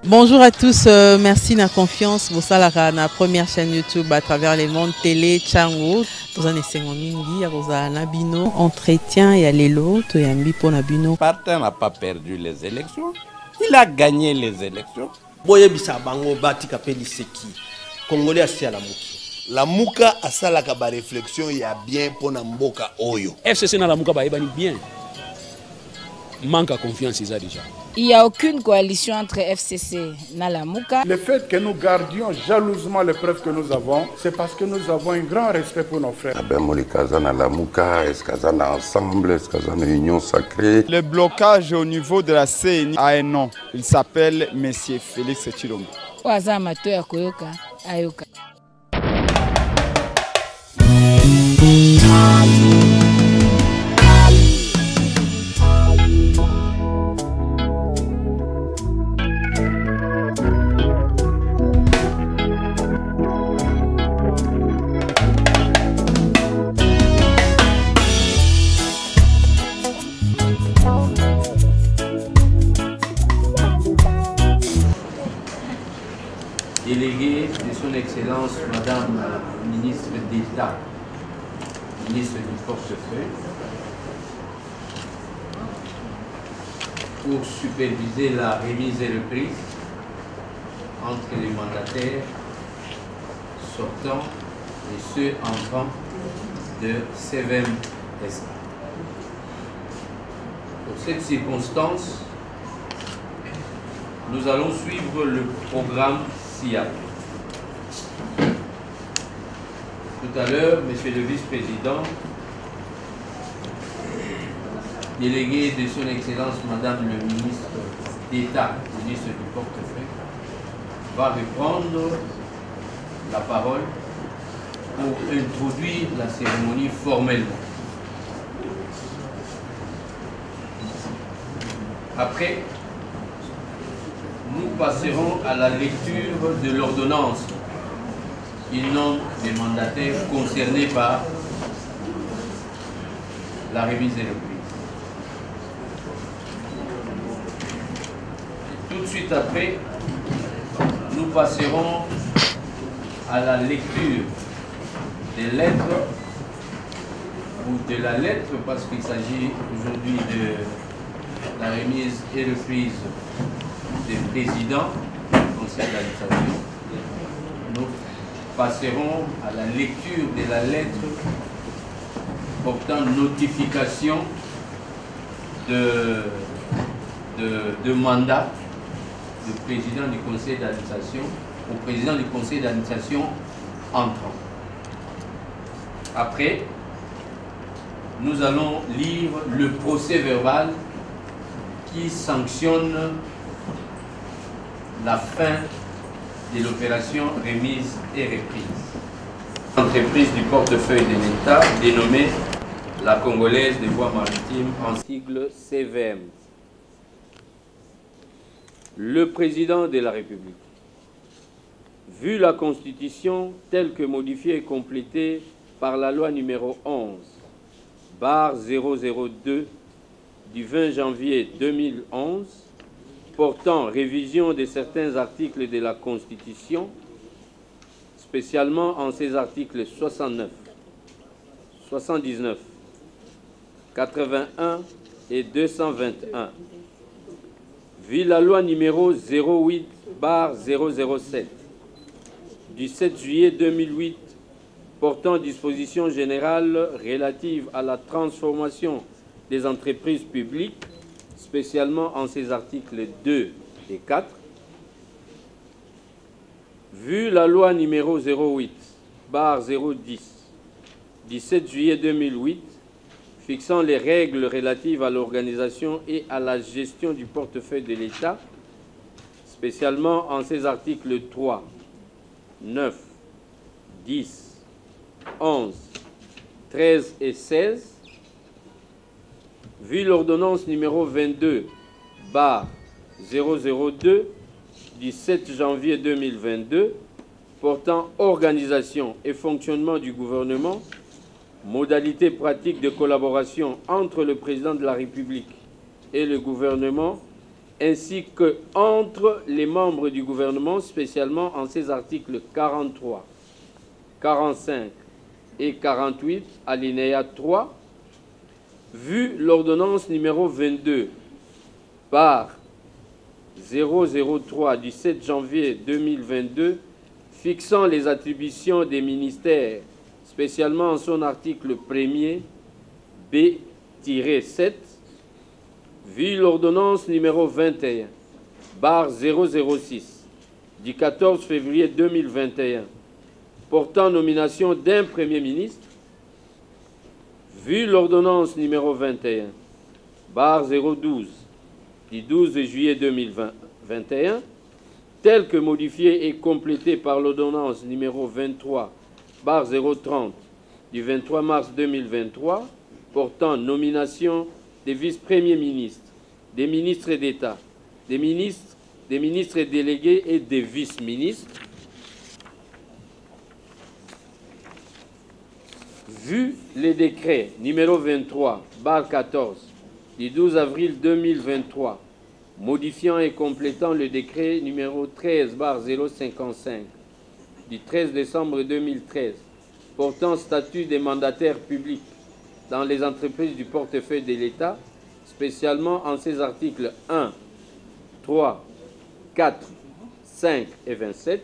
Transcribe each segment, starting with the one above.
Bonjour à tous, merci de la confiance. Vous savez, la première chaîne YouTube à travers les mondes télé, Tchango. Dans un essai mingi, à Nabino, entretien et à l'élo, to yambi pour Nabino. Partin n'a pas perdu les élections, il a gagné les élections. Boye bisa bango bati kapeli seki. Congolais asi à la muki. La muka asala kaba réflexion ya bien pour mboka oyo. FCC na la muka ba ebani bien. Manque à confiance ils a déjà. Il n'y a aucune coalition entre FCC et Nalamuka. Le fait que nous gardions jalousement les preuves que nous avons, c'est parce que nous avons un grand respect pour nos frères. Ensemble, union sacrée. Le blocage au niveau de la CNI a un nom. Il s'appelle Monsieur Félix Tshilombo. Délégué de son Excellence Madame la Ministre d'État, Ministre du Portefeuille, pour superviser la remise et reprise entre les mandataires sortants et ceux entrants de CVM-SA. Pour cette circonstance, nous allons suivre le programme SIAP. Tout à l'heure, Monsieur le Vice-président, délégué de son Excellence Madame le Ministre d'État, Ministre du Portefeuille, va reprendre la parole pour introduire la cérémonie formellement. Après, nous passerons à la lecture de l'ordonnance qui nomme les mandataires concernés par la remise et reprise. Tout de suite après, nous passerons à la lecture des lettres ou de la lettre parce qu'il s'agit aujourd'hui de la remise et reprise des présidents du conseil d'administration. Nous passerons à la lecture de la lettre portant notification de mandat du président du conseil d'administration au président du conseil d'administration entrant. Après, nous allons lire le procès verbal qui sanctionne la fin de l'opération remise et reprise. Entreprise du portefeuille de l'État dénommée la Congolaise des voies maritimes en sigle CVM. Le président de la République, vu la Constitution telle que modifiée et complétée par la loi numéro 11/002 du 20 janvier 2011, portant révision de certains articles de la Constitution, spécialement en ses articles 69, 79, 81 et 221. Vu la loi numéro 08/007 du 7 juillet 2008 portant dispositions générales relatives à la transformation des entreprises publiques, spécialement en ses articles 2 et 4, vu la loi numéro 08/010 du 7 juillet 2008 fixant les règles relatives à l'organisation et à la gestion du portefeuille de l'État, spécialement en ses articles 3, 9, 10, 11, 13 et 16, vu l'ordonnance numéro 22/002 du 7 janvier 2022 portant organisation et fonctionnement du gouvernement, modalités pratiques de collaboration entre le président de la République et le gouvernement ainsi que entre les membres du gouvernement, spécialement en ses articles 43, 45 et 48, alinéa 3, vu l'ordonnance numéro 22 par 003 du 7 janvier 2022 fixant les attributions des ministères, spécialement en son article 1er B-7, vu l'ordonnance numéro 21 bar 006 du 14 février 2021 portant nomination d'un Premier ministre, vu l'ordonnance numéro 21 bar 012 du 12 juillet 2021, telle que modifiée et complétée par l'ordonnance numéro 23 bar 030 du 23 mars 2023 portant nomination des vice-premiers ministres, des ministres d'État, des ministres délégués et des vice-ministres, vu les décrets numéro 23 bar 14 du 12 avril 2023 modifiant et complétant le décret numéro 13 bar 055 du 13 décembre 2013 portant statut des mandataires publics dans les entreprises du portefeuille de l'État, spécialement en ses articles 1, 3, 4, 5 et 27,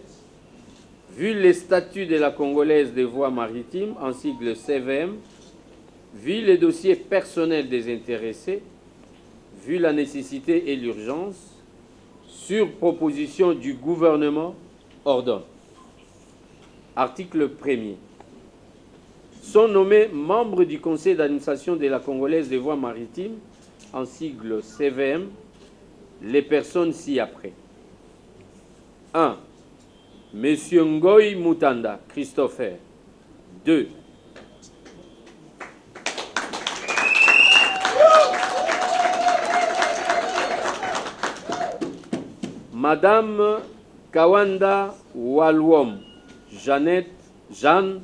vu les statuts de la Congolaise des voies maritimes, en sigle CVM, vu les dossiers personnels des intéressés, vu la nécessité et l'urgence, sur proposition du gouvernement, ordonne. Article 1er. Sont nommés membres du conseil d'administration de la Congolaise des voies maritimes, en sigle CVM, les personnes ci-après. 1. Monsieur Ngoy Mutanda, Christopher. 2. Madame Kawanda Walwom, Jeanne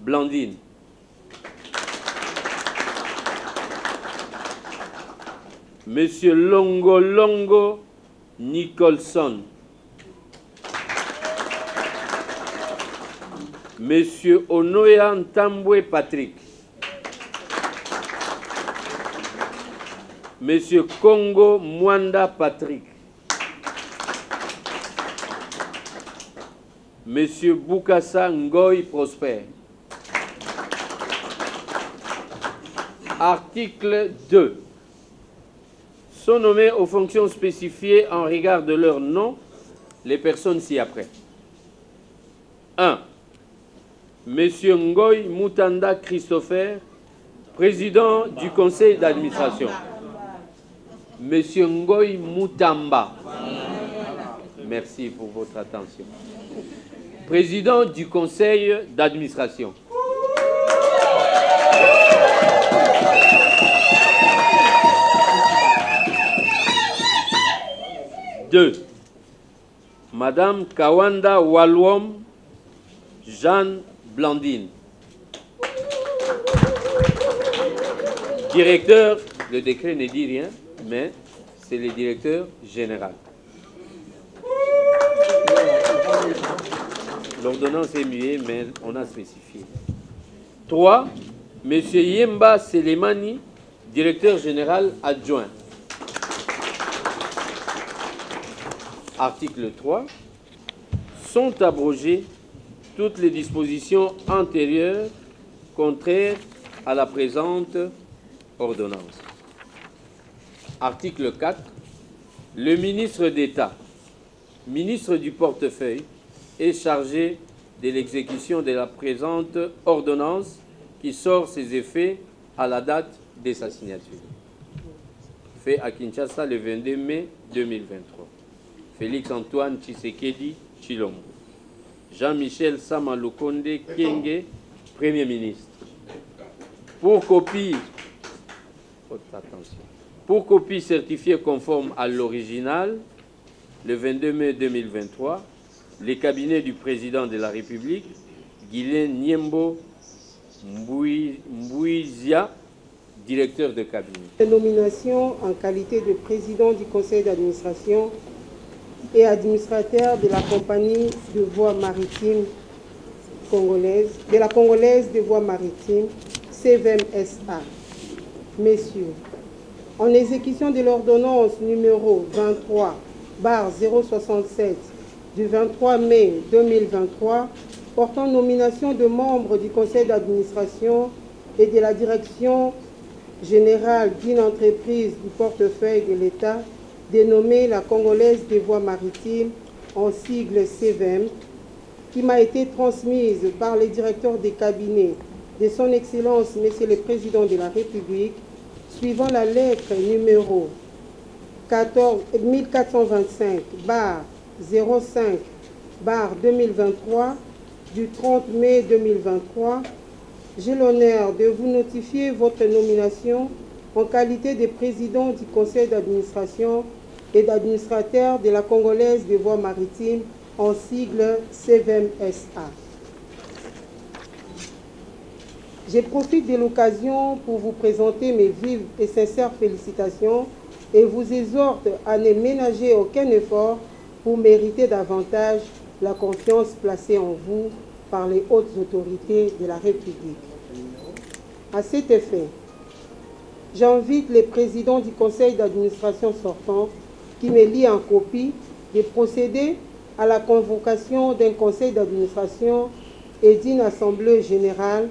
Blandine. Monsieur Longo Nicholson. Monsieur Onoya Ntambwe Patrick. Monsieur Congo Mwanda Patrick. Monsieur Boukassa Ngoy Prosper. Article 2. Sont nommés aux fonctions spécifiées en regard de leur nom les personnes ci-après. 1. Monsieur Ngoy Mutanda Christopher, président du conseil d'administration. Monsieur Ngoy Mutamba. Merci pour votre attention. Président du conseil d'administration. Deux. Madame Kawanda Walwom Jeanne Blandine. Directeur, le décret ne dit rien, mais c'est le directeur général. L'ordonnance est muée, mais on a spécifié. 3. Monsieur Yemba Selemani, directeur général adjoint. Article 3. Sont abrogées toutes les dispositions antérieures contraires à la présente ordonnance. Article 4. Le ministre d'État, ministre du portefeuille, est chargé de l'exécution de la présente ordonnance qui sort ses effets à la date de sa signature. Fait à Kinshasa le 22 mai 2023. Félix-Antoine Tshisekedi Tshilombo. Jean-Michel Samalukonde Kenge, Premier ministre. Pour copie certifiée conforme à l'original, le 22 mai 2023, les cabinets du président de la République, Guilain Niembo Mbouizia, directeur de cabinet. Nomination en qualité de président du conseil d'administration et administrateur de la compagnie de voies maritimes congolaise, de la Congolaise des voies maritimes, CVM-SA. Messieurs, en exécution de l'ordonnance numéro 23/067 du 23 mai 2023 portant nomination de membres du conseil d'administration et de la direction générale d'une entreprise du portefeuille de l'État dénommée la Congolaise des voies maritimes, en sigle CVM, qui m'a été transmise par les directeurs des cabinets de son Excellence, Monsieur le Président de la République, suivant la lettre numéro 14-1425/05/2023 du 30 mai 2023, j'ai l'honneur de vous notifier votre nomination en qualité de président du conseil d'administration et d'administrateur de la Congolaise des voies maritimes, en sigle CVM-SA. Je profite de l'occasion pour vous présenter mes vives et sincères félicitations et vous exhorte à ne ménager aucun effort pour mériter davantage la confiance placée en vous par les hautes autorités de la République. À cet effet, j'invite les présidents du conseil d'administration sortant qui me lient en copie de procéder à la convocation d'un conseil d'administration et d'une assemblée générale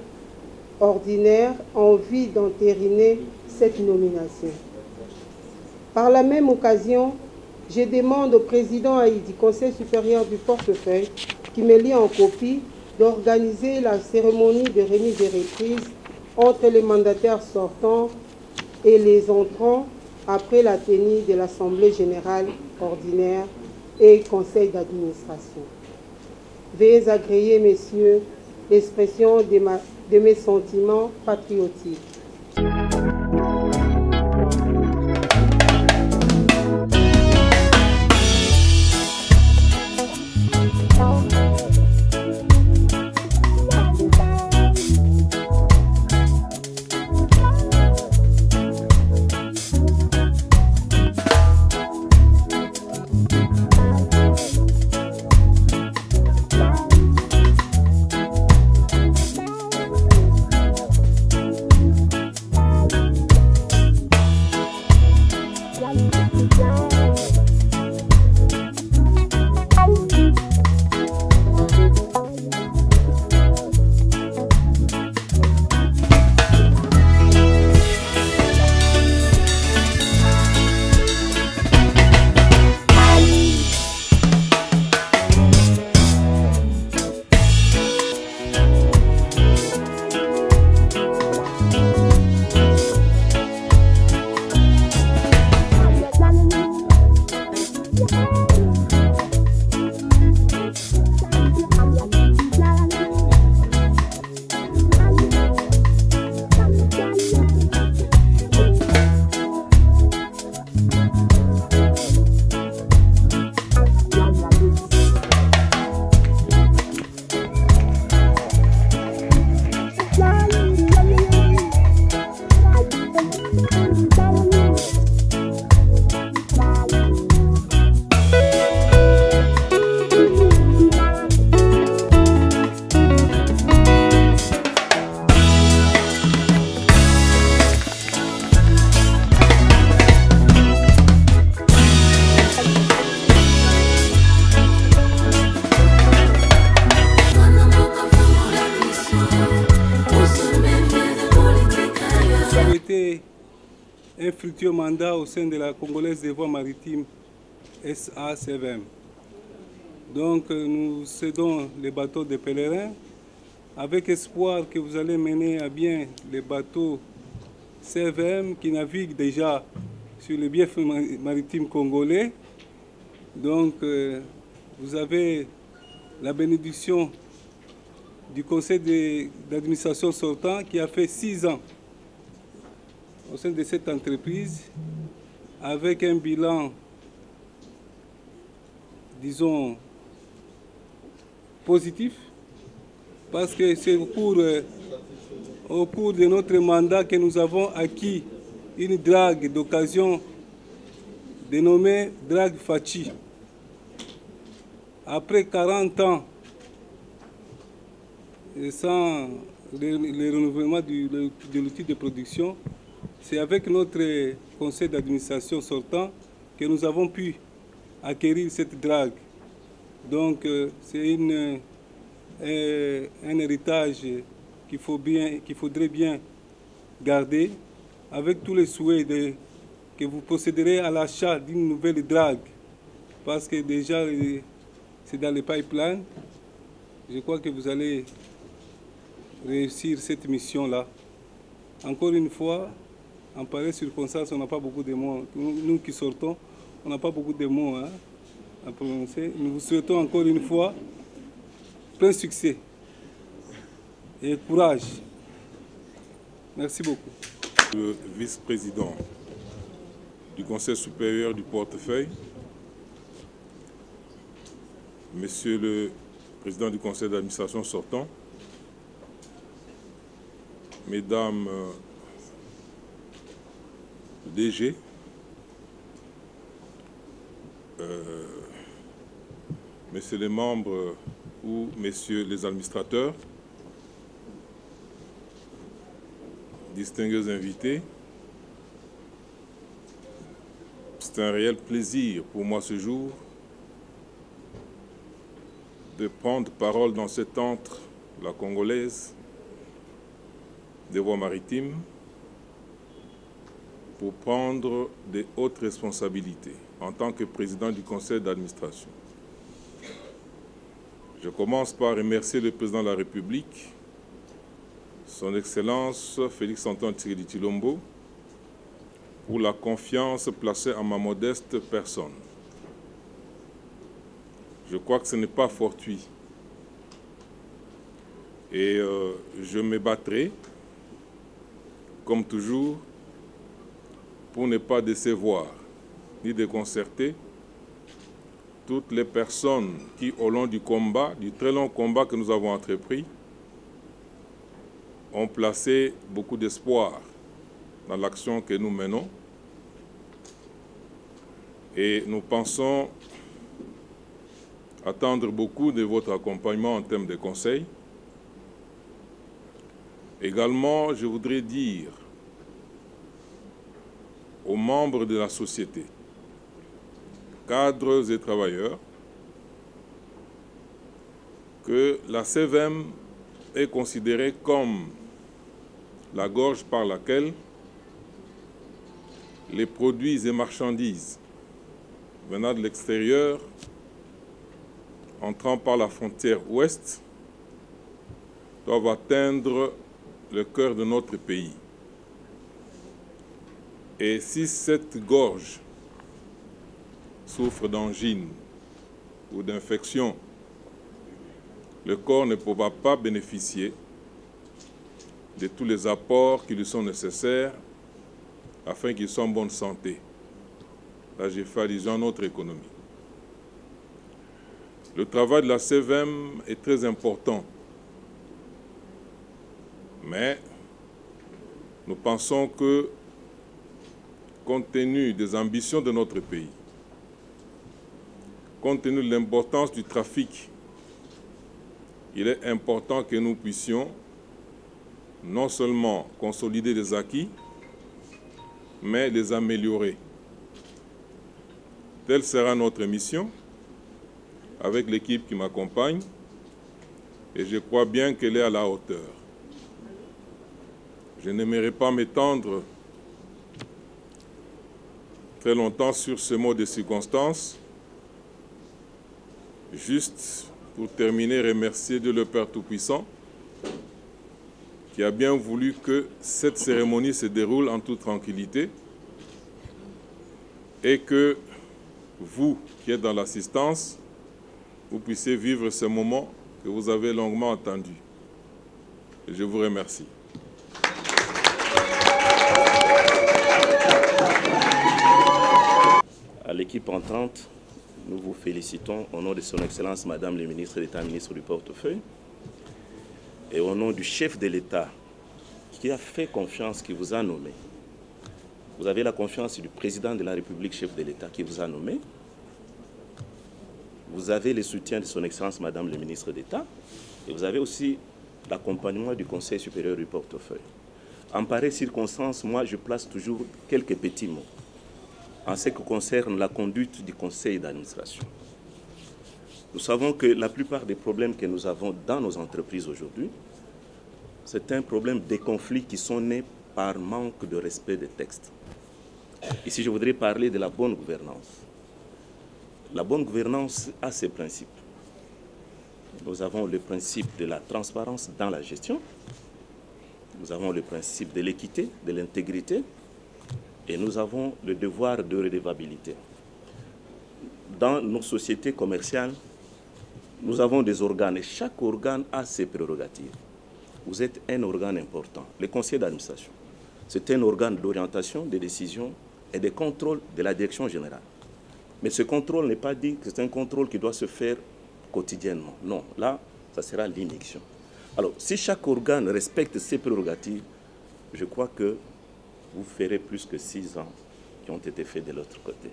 ordinaire en vue d'entériner cette nomination. Par la même occasion, je demande au président du Conseil supérieur du portefeuille qui me lie en copie d'organiser la cérémonie de remise et reprise entre les mandataires sortants et les entrants après la tenue de l'Assemblée générale ordinaire et conseil d'administration. Veuillez agréer, messieurs, l'expression de mes sentiments patriotiques. Un fructueux mandat au sein de la Congolaise des voies maritimes SACVM. Donc nous cédons les bateaux de pèlerins avec espoir que vous allez mener à bien les bateaux CVM qui naviguent déjà sur les biefs maritimes congolais. Donc vous avez la bénédiction du conseil d'administration sortant qui a fait 6 ans au sein de cette entreprise, avec un bilan, disons, positif, parce que c'est pour au cours de notre mandat que nous avons acquis une drague d'occasion dénommée drague Fachi. Après 40 ans, et sans le renouvellement de l'outil de production, c'est avec notre conseil d'administration sortant que nous avons pu acquérir cette drague. Donc c'est un héritage qu'il faudrait bien garder avec tous les souhaits que vous procéderez à l'achat d'une nouvelle drague parce que déjà c'est dans les pipelines. Je crois que vous allez réussir cette mission-là. Encore une fois, en pareille circonstance, on n'a pas beaucoup de mots. Nous qui sortons, on n'a pas beaucoup de mots à prononcer. Nous vous souhaitons encore une fois plein succès et courage. Merci beaucoup. Le vice-président du Conseil supérieur du portefeuille, Monsieur le président du conseil d'administration sortant, Mesdames le DG, Messieurs les membres ou Messieurs les administrateurs, distingués invités, c'est un réel plaisir pour moi ce jour de prendre parole dans cette antre, la congolaise, des voies maritimes, pour prendre des hautes responsabilités en tant que président du conseil d'administration. Je commence par remercier le président de la République, son Excellence Félix Antoine Tshisekedi Tshilombo, pour la confiance placée en ma modeste personne. Je crois que ce n'est pas fortuit. Et je me battrai, comme toujours, pour ne pas décevoir ni déconcerter toutes les personnes qui, au long du combat, du très long combat que nous avons entrepris, ont placé beaucoup d'espoir dans l'action que nous menons. Et nous pensons attendre beaucoup de votre accompagnement en termes de conseils. Également, je voudrais dire aux membres de la société, cadres et travailleurs, que la CVM est considérée comme la gorge par laquelle les produits et marchandises venant de l'extérieur, entrant par la frontière ouest, doivent atteindre le cœur de notre pays. Et si cette gorge souffre d'angine ou d'infection, le corps ne pourra pas bénéficier de tous les apports qui lui sont nécessaires afin qu'il soit en bonne santé. Là, j'ai fait allusion à notre économie. Le travail de la CVM est très important, mais nous pensons que, compte tenu des ambitions de notre pays, compte tenu de l'importance du trafic, il est important que nous puissions non seulement consolider les acquis, mais les améliorer. Telle sera notre mission avec l'équipe qui m'accompagne et je crois bien qu'elle est à la hauteur. Je n'aimerais pas m'étendre très longtemps sur ce mot de circonstance. Juste pour terminer, remercier Dieu le Père Tout-Puissant qui a bien voulu que cette cérémonie se déroule en toute tranquillité et que vous qui êtes dans l'assistance, vous puissiez vivre ce moment que vous avez longuement attendu. Et je vous remercie. À l'équipe entrante, nous vous félicitons au nom de son Excellence Madame le ministre d'État, ministre du Portefeuille, et au nom du chef de l'État, qui a fait confiance, qui vous a nommé. Vous avez la confiance du président de la République, chef de l'État, qui vous a nommé. Vous avez le soutien de son Excellence, Madame le ministre d'État. Et vous avez aussi l'accompagnement du Conseil supérieur du portefeuille. En pareille circonstance, moi, je place toujours quelques petits mots en ce qui concerne la conduite du conseil d'administration. Nous savons que la plupart des problèmes que nous avons dans nos entreprises aujourd'hui, c'est un problème des conflits qui sont nés par manque de respect des textes. Ici, je voudrais parler de la bonne gouvernance. La bonne gouvernance a ses principes. Nous avons le principe de la transparence dans la gestion. Nous avons le principe de l'équité, de l'intégrité. Et nous avons le devoir de redevabilité. Dans nos sociétés commerciales, nous avons des organes et chaque organe a ses prérogatives. Vous êtes un organe important. Le conseil d'administration, c'est un organe d'orientation, de décision et de contrôle de la direction générale. Mais ce contrôle n'est pas dit que c'est un contrôle qui doit se faire quotidiennement. Non, là, ça sera l'inhibition. Alors, si chaque organe respecte ses prérogatives, je crois que vous ferez plus que 6 ans qui ont été faits de l'autre côté.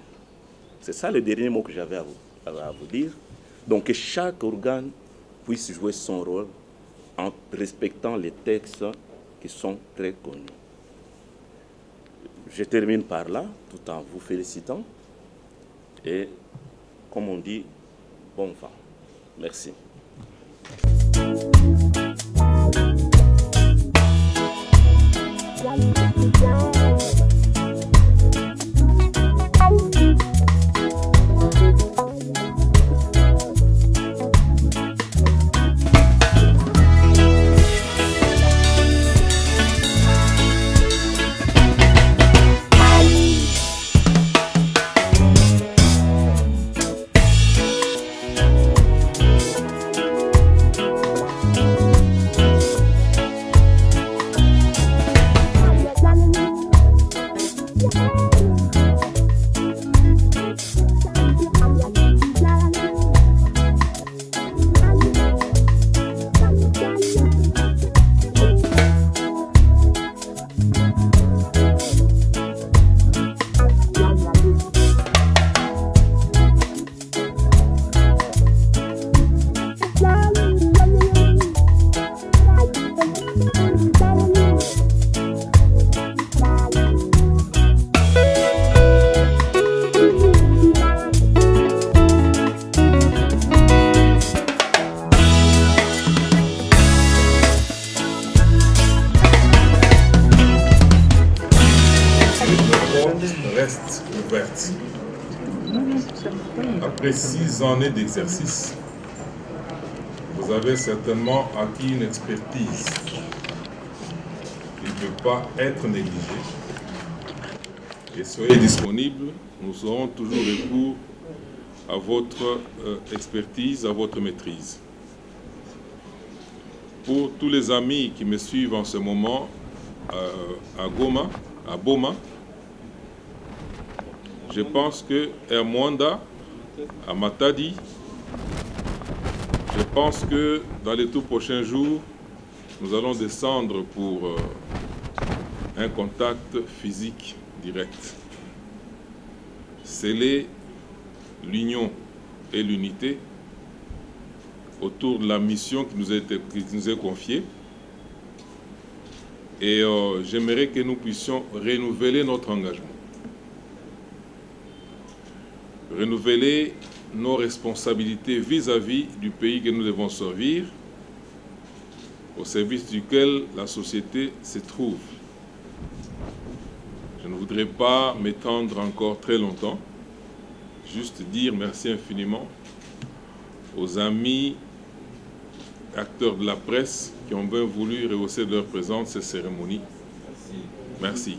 C'est ça le dernier mot que j'avais à vous dire. Donc, que chaque organe puisse jouer son rôle en respectant les textes qui sont très connus. Je termine par là, tout en vous félicitant. Et, comme on dit, bon vent. Merci. Reste ouverte. Après 6 années d'exercice, vous avez certainement acquis une expertise qui ne peut pas être négligée. Et soyez disponibles, nous aurons toujours recours à votre expertise, à votre maîtrise. Pour tous les amis qui me suivent en ce moment à Boma, je pense que à Mwanda, à Matadi, je pense que dans les tout prochains jours, nous allons descendre pour un contact physique direct. Sceller l'union et l'unité autour de la mission qui nous est confiée. Et j'aimerais que nous puissions renouveler notre engagement. Renouveler nos responsabilités vis-à-vis du pays que nous devons servir, au service duquel la société se trouve. Je ne voudrais pas m'étendre encore très longtemps, juste dire merci infiniment aux amis acteurs de la presse qui ont bien voulu rehausser de leur présence ces cérémonies. Merci.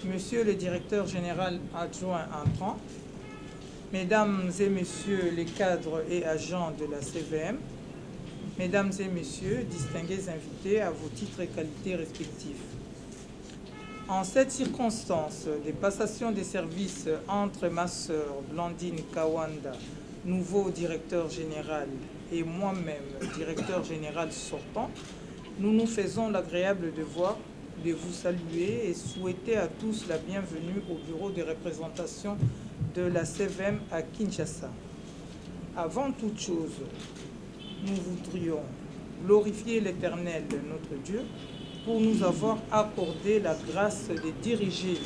Monsieur le directeur général adjoint entrant, Mesdames et Messieurs les cadres et agents de la CVM, Mesdames et Messieurs, distingués invités à vos titres et qualités respectifs. En cette circonstance des passations des services entre ma sœur Blandine Kawanda, nouveau directeur général, et moi-même, directeur général sortant, nous nous faisons l'agréable devoir de vous saluer et souhaiter à tous la bienvenue au bureau de représentation de la CVM à Kinshasa. Avant toute chose, nous voudrions glorifier l'Éternel, notre Dieu, pour nous avoir accordé la grâce de diriger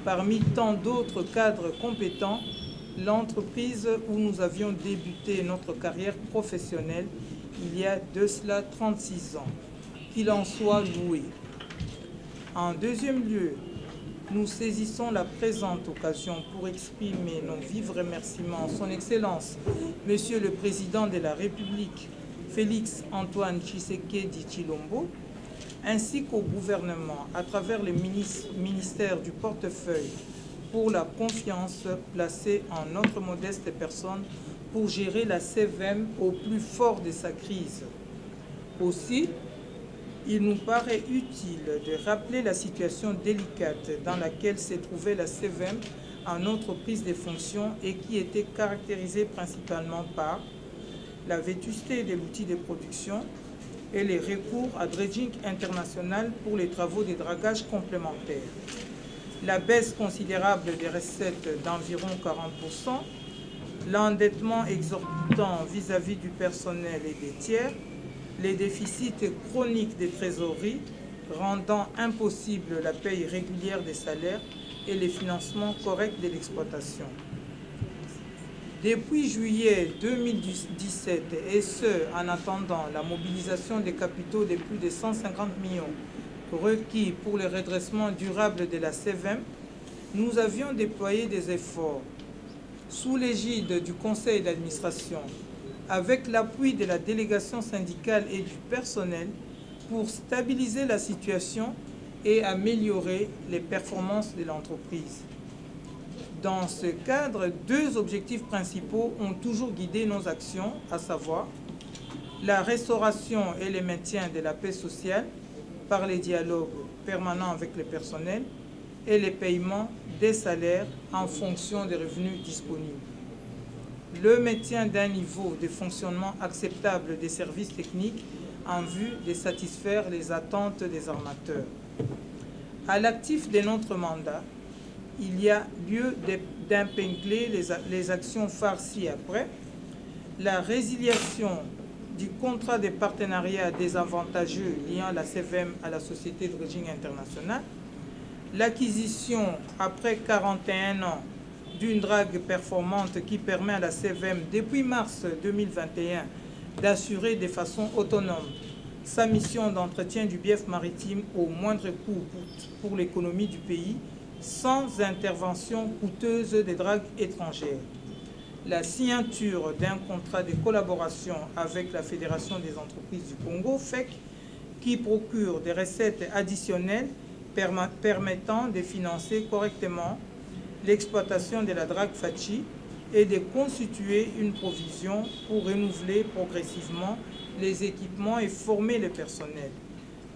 parmi tant d'autres cadres compétents l'entreprise où nous avions débuté notre carrière professionnelle il y a de cela 36 ans. Qu'il en soit loué. En deuxième lieu, nous saisissons la présente occasion pour exprimer nos vifs remerciements à son Excellence, Monsieur le Président de la République, Félix Antoine Tshisekedi Tshilombo, ainsi qu'au gouvernement à travers le ministère du portefeuille pour la confiance placée en notre modeste personne pour gérer la CVM au plus fort de sa crise. Aussi, il nous paraît utile de rappeler la situation délicate dans laquelle s'est trouvée la CVM en notre prise de fonctions et qui était caractérisée principalement par la vétusté de l'outil de production et les recours à dredging international pour les travaux de dragage complémentaires. La baisse considérable des recettes d'environ 40%, l'endettement exorbitant vis-à-vis du personnel et des tiers, les déficits chroniques des trésoreries rendant impossible la paye régulière des salaires et les financements corrects de l'exploitation. Depuis juillet 2017, et ce, en attendant la mobilisation des capitaux de plus de 150 millions requis pour le redressement durable de la CVM, nous avions déployé des efforts sous l'égide du conseil d'administration, avec l'appui de la délégation syndicale et du personnel pour stabiliser la situation et améliorer les performances de l'entreprise. Dans ce cadre, deux objectifs principaux ont toujours guidé nos actions, à savoir la restauration et le maintien de la paix sociale par les dialogues permanents avec le personnel et les paiements des salaires en fonction des revenus disponibles. Le maintien d'un niveau de fonctionnement acceptable des services techniques en vue de satisfaire les attentes des armateurs. À l'actif de notre mandat, il y a lieu d'épingler les actions phares ci-après, la résiliation du contrat de partenariat désavantageux liant la CVM à la Société de Dredging International, l'acquisition après 41 ans d'une drague performante qui permet à la CVM depuis mars 2021 d'assurer de façon autonome sa mission d'entretien du bief maritime au moindre coût pour l'économie du pays, sans intervention coûteuse des dragues étrangères. la signature d'un contrat de collaboration avec la Fédération des entreprises du Congo, FEC, qui procure des recettes additionnelles permettant de financer correctement l'exploitation de la drague Fachi et de constituer une provision pour renouveler progressivement les équipements et former le personnel.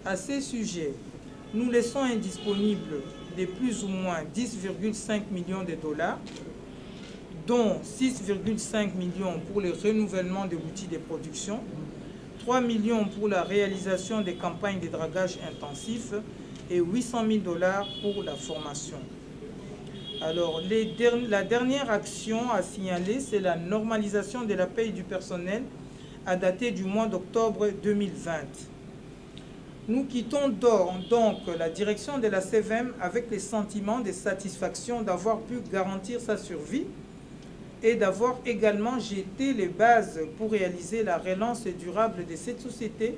À ces sujets, nous laissons indisponibles de plus ou moins 10,5 millions de dollars, dont 6,5 millions pour le renouvellement des outils de production, 3 millions pour la réalisation des campagnes de dragage intensif et 800 000 dollars pour la formation. Alors, la dernière action à signaler, c'est la normalisation de la paye du personnel à dater du mois d'octobre 2020. Nous quittons donc la direction de la CVM avec le sentiment de satisfaction d'avoir pu garantir sa survie et d'avoir également jeté les bases pour réaliser la relance durable de cette société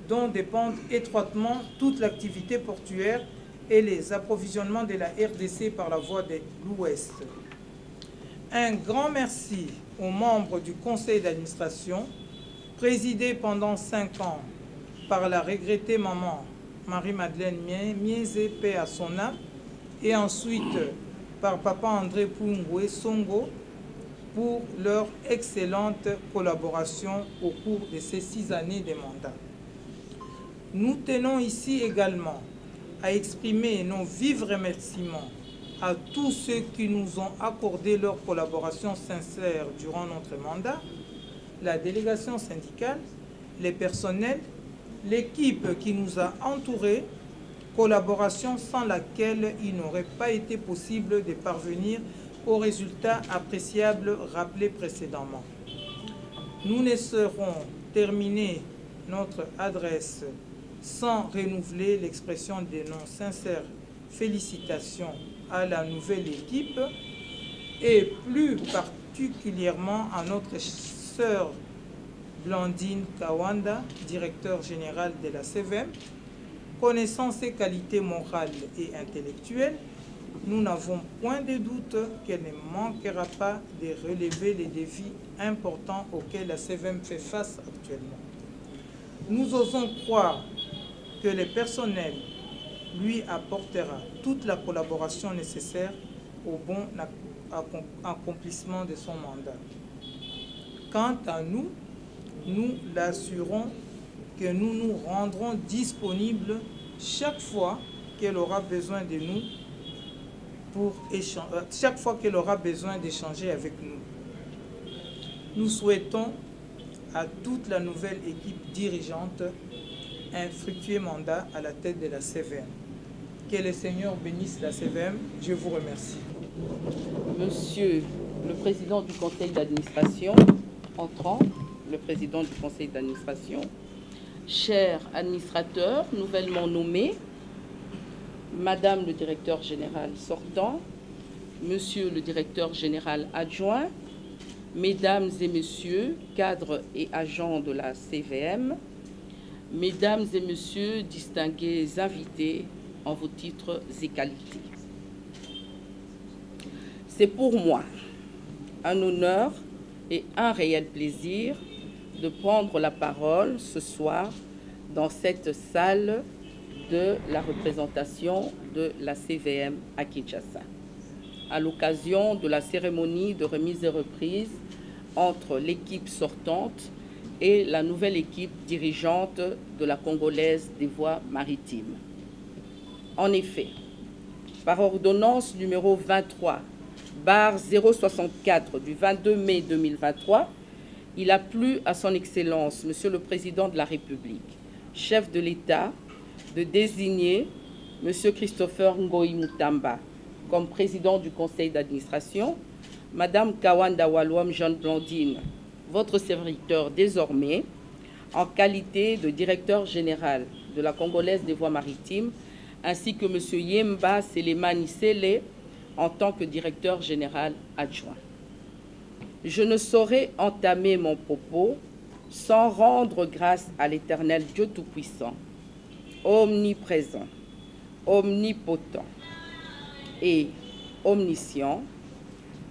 dont dépendent étroitement toute l'activité portuaire et les approvisionnements de la RDC par la voie de l'Ouest. Un grand merci aux membres du conseil d'administration, présidé pendant 5 ans par la regrettée maman Marie-Madeleine Mieze, paix à son âme, et ensuite par papa André Pungwe Songo, pour leur excellente collaboration au cours de ces 6 années de mandat. Nous tenons ici également à exprimer nos vifs remerciements à tous ceux qui nous ont accordé leur collaboration sincère durant notre mandat, la délégation syndicale, les personnels, l'équipe qui nous a entourés, collaboration sans laquelle il n'aurait pas été possible de parvenir aux résultats appréciables rappelés précédemment. Nous ne saurons terminer notre adresse sans renouveler l'expression de nos sincères félicitations à la nouvelle équipe et plus particulièrement à notre sœur Blandine Kawanda, directeur général de la CVM. Connaissant ses qualités morales et intellectuelles, nous n'avons point de doute qu'elle ne manquera pas de relever les défis importants auxquels la CVM fait face actuellement. Nous osons croire que le personnel lui apportera toute la collaboration nécessaire au bon accomplissement de son mandat. Quant à nous, nous l'assurons que nous nous rendrons disponibles chaque fois qu'elle aura besoin de nous chaque fois qu'elle aura besoin d'échanger avec nous. Nous souhaitons à toute la nouvelle équipe dirigeante un fructueux mandat à la tête de la CVM. Que le Seigneur bénisse la CVM. Je vous remercie. Monsieur le Président du Conseil d'administration, entrant, le Président du Conseil d'administration, chers administrateurs nouvellement nommés, Madame le Directeur Général sortant, Monsieur le Directeur Général adjoint, Mesdames et Messieurs, cadres et agents de la CVM, Mesdames et Messieurs, distingués invités en vos titres et qualités. C'est pour moi un honneur et un réel plaisir de prendre la parole ce soir dans cette salle de la représentation de la CVM à Kinshasa, à l'occasion de la cérémonie de remise et reprise entre l'équipe sortante et la nouvelle équipe dirigeante de la Congolaise des voies maritimes. En effet, par ordonnance numéro 23/064 du 22 mai 2023, il a plu à son Excellence, Monsieur le Président de la République, chef de l'État, de désigner M. Christopher Ngoï Mutamba comme président du conseil d'administration, Mme Kawanda Walwam Jeanne Blandine, votre serviteur désormais, en qualité de directeur général de la Congolaise des voies maritimes, ainsi que M. Yemba Selemani Sele en tant que directeur général adjoint. Je ne saurais entamer mon propos sans rendre grâce à l'Éternel Dieu Tout-Puissant, omniprésent, omnipotent et omniscient,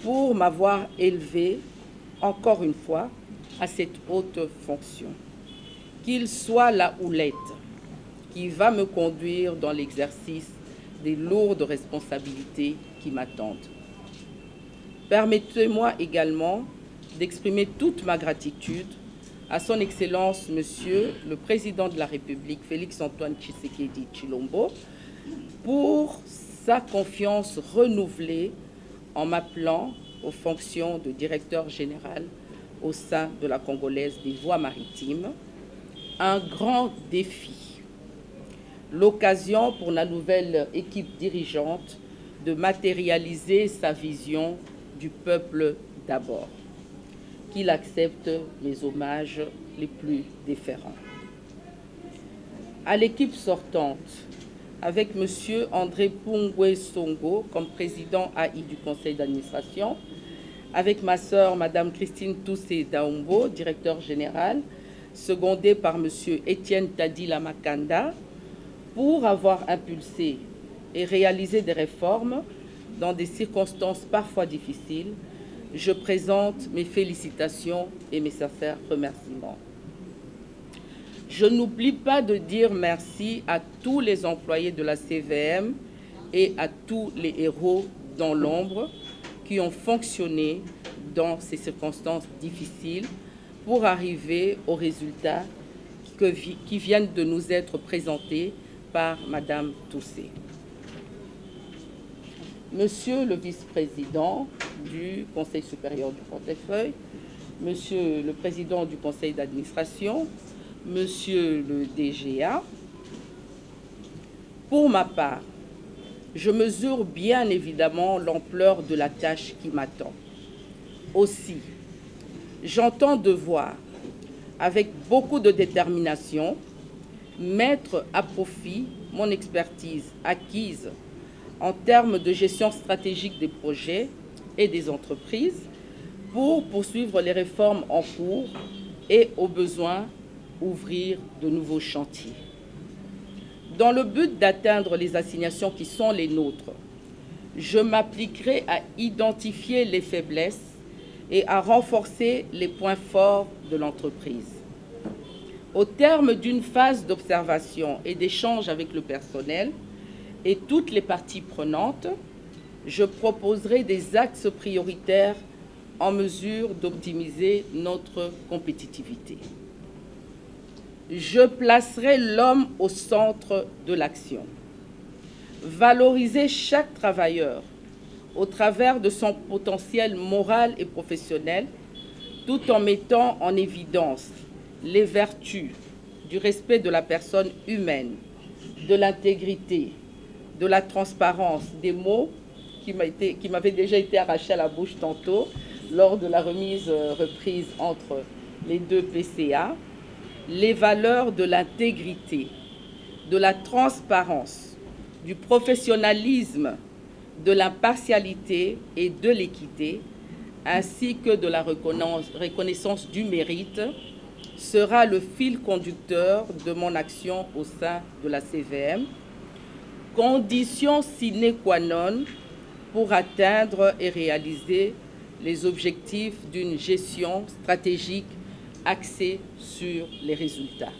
pour m'avoir élevé encore une fois à cette haute fonction. Qu'il soit la houlette qui va me conduire dans l'exercice des lourdes responsabilités qui m'attendent. Permettez-moi également d'exprimer toute ma gratitude à son Excellence, Monsieur le Président de la République, Félix-Antoine Tshisekedi Tshilombo, pour sa confiance renouvelée en m'appelant aux fonctions de directeur général au sein de la Congolaise des Voies Maritimes. Un grand défi, l'occasion pour la nouvelle équipe dirigeante de matérialiser sa vision du peuple d'abord, qu'il accepte les hommages les plus déférents. À l'équipe sortante, avec M. André Pungwe Songo comme président AI du conseil d'administration, avec ma sœur Mme Christine Toussé Daombo, directeur général, secondé par M. Étienne Tadila Makanda, pour avoir impulsé et réalisé des réformes dans des circonstances parfois difficiles, je présente mes félicitations et mes sincères remerciements. Je n'oublie pas de dire merci à tous les employés de la CVM et à tous les héros dans l'ombre qui ont fonctionné dans ces circonstances difficiles pour arriver aux résultats qui viennent de nous être présentés par Mme Toussé. Monsieur le vice-président du Conseil supérieur du portefeuille, Monsieur le président du conseil d'administration, Monsieur le DGA, pour ma part, je mesure bien évidemment l'ampleur de la tâche qui m'attend. Aussi, j'entends devoir, avec beaucoup de détermination, mettre à profit mon expertise acquise en termes de gestion stratégique des projets et des entreprises pour poursuivre les réformes en cours et, au besoin, ouvrir de nouveaux chantiers. Dans le but d'atteindre les assignations qui sont les nôtres, je m'appliquerai à identifier les faiblesses et à renforcer les points forts de l'entreprise. Au terme d'une phase d'observation et d'échange avec le personnel et toutes les parties prenantes, je proposerai des axes prioritaires en mesure d'optimiser notre compétitivité. Je placerai l'homme au centre de l'action. Valoriser chaque travailleur au travers de son potentiel moral et professionnel, tout en mettant en évidence les vertus du respect de la personne humaine, de l'intégrité, de la transparence, des mots qui m'avaient déjà été arrachés à la bouche tantôt lors de la remise reprise entre les deux PCA, les valeurs de l'intégrité, de la transparence, du professionnalisme, de l'impartialité et de l'équité, ainsi que de la reconnaissance du mérite, sera le fil conducteur de mon action au sein de la CVM, condition sine qua non pour atteindre et réaliser les objectifs d'une gestion stratégique axée sur les résultats.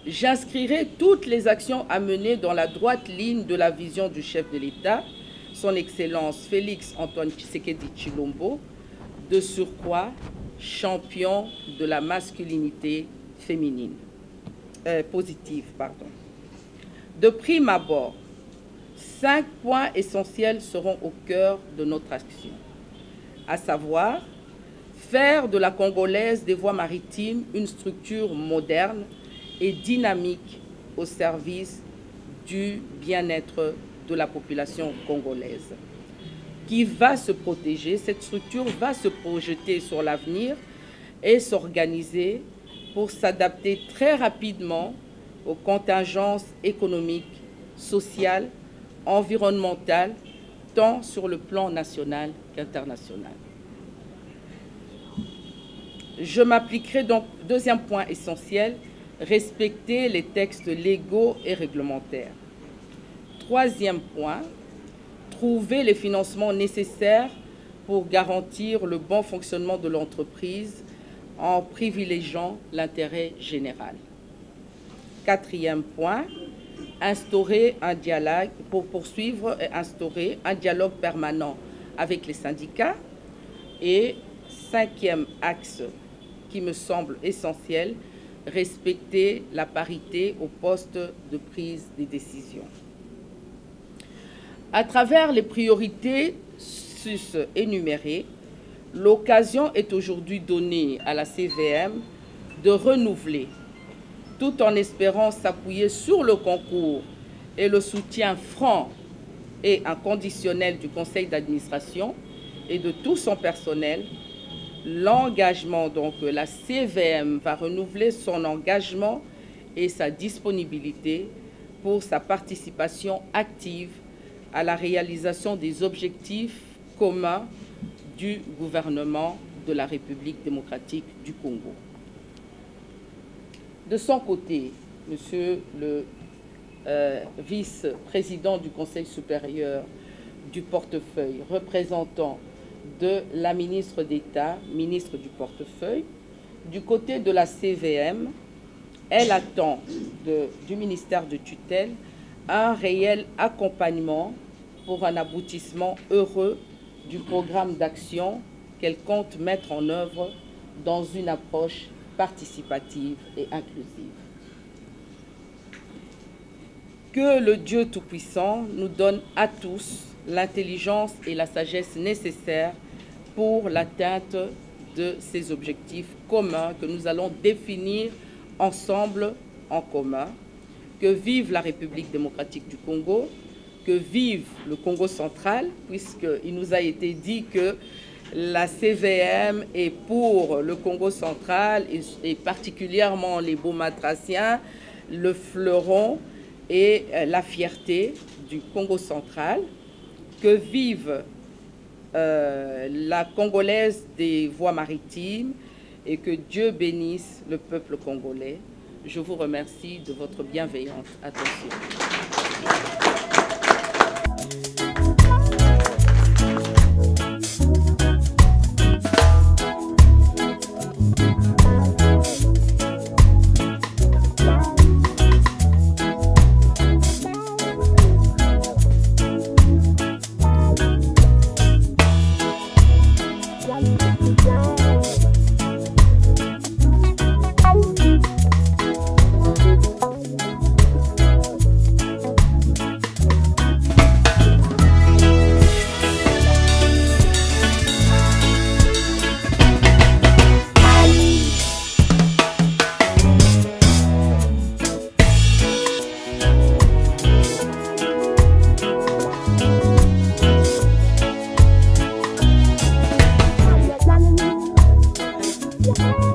J'inscrirai toutes les actions à mener dans la droite ligne de la vision du chef de l'État, son Excellence Félix-Antoine Tshisekedi Tshilombo, de surcroît champion de la masculinité féminine, positive. De prime abord, 5 points essentiels seront au cœur de notre action, à savoir faire de la Congolaise des Voies Maritimes une structure moderne et dynamique au service du bien-être de la population congolaise, qui va se protéger. Cette structure va se projeter sur l'avenir et s'organiser pour s'adapter très rapidement aux contingences économiques, sociales, environnementales, tant sur le plan national qu'international. Je m'appliquerai donc, deuxième point essentiel, respecter les textes légaux et réglementaires. Troisième point, trouver les financements nécessaires pour garantir le bon fonctionnement de l'entreprise en privilégiant l'intérêt général. Quatrième point, instaurer un dialogue pour poursuivre et instaurer un dialogue permanent avec les syndicats. Et cinquième axe qui me semble essentiel, respecter la parité au poste de prise des décisions. À travers les priorités énumérées, l'occasion est aujourd'hui donnée à la CVM de renouveler, tout en espérant s'appuyer sur le concours et le soutien franc et inconditionnel du conseil d'administration et de tout son personnel, l'engagement, donc la CVM va renouveler son engagement et sa disponibilité pour sa participation active à la réalisation des objectifs communs du gouvernement de la République démocratique du Congo. De son côté, Monsieur le vice-président du Conseil supérieur du portefeuille, représentant de la ministre d'État, ministre du portefeuille, du côté de la CVM, elle attend du ministère de tutelle un réel accompagnement pour un aboutissement heureux du programme d'action qu'elle compte mettre en œuvre dans une approche participative et inclusive. Que le Dieu Tout-Puissant nous donne à tous l'intelligence et la sagesse nécessaires pour l'atteinte de ces objectifs communs que nous allons définir ensemble en commun. Que vive la République démocratique du Congo, que vive le Congo central, puisqu'il nous a été dit que la CVM est pour le Congo central et particulièrement les Baumatraciens, le fleuron et la fierté du Congo central. Que vive la Congolaise des voies maritimes et que Dieu bénisse le peuple congolais. Je vous remercie de votre bienveillante attention. Yeah.